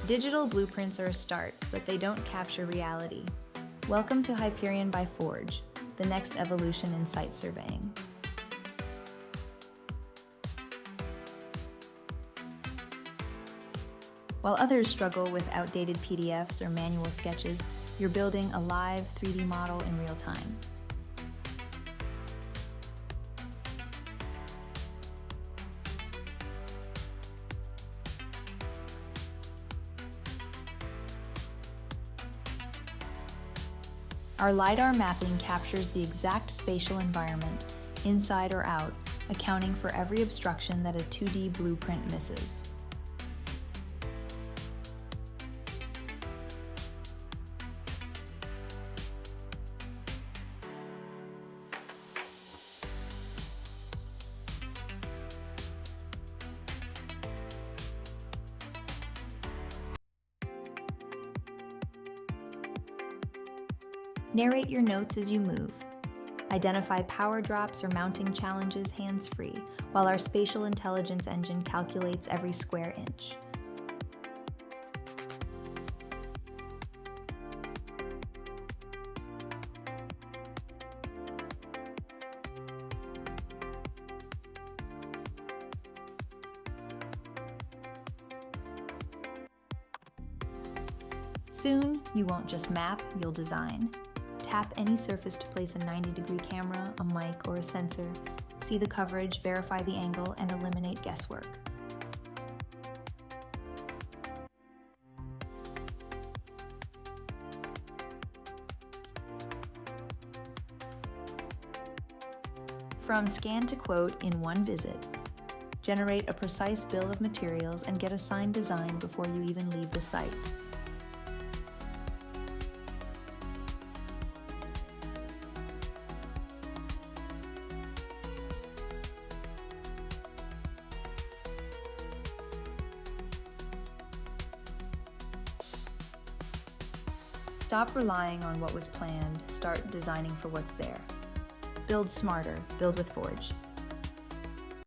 Digital blueprints are a start, but they don't capture reality. Welcome to Hyperion by Forge, the next evolution in site surveying. While others struggle with outdated PDFs or manual sketches, you're building a live 3D model in real time. Our LiDAR mapping captures the exact spatial environment, inside or out, accounting for every obstruction that a 2D blueprint misses. Narrate your notes as you move. Identify power drops or mounting challenges hands-free, while our spatial intelligence engine calculates every square inch. Soon, you won't just map, you'll design. Tap any surface to place a 90-degree camera, a mic, or a sensor. See the coverage, verify the angle, and eliminate guesswork. From scan to quote in one visit. Generate a precise bill of materials and get a signed design before you even leave the site. Stop relying on what was planned, start designing for what's there. Build smarter, build with Forge.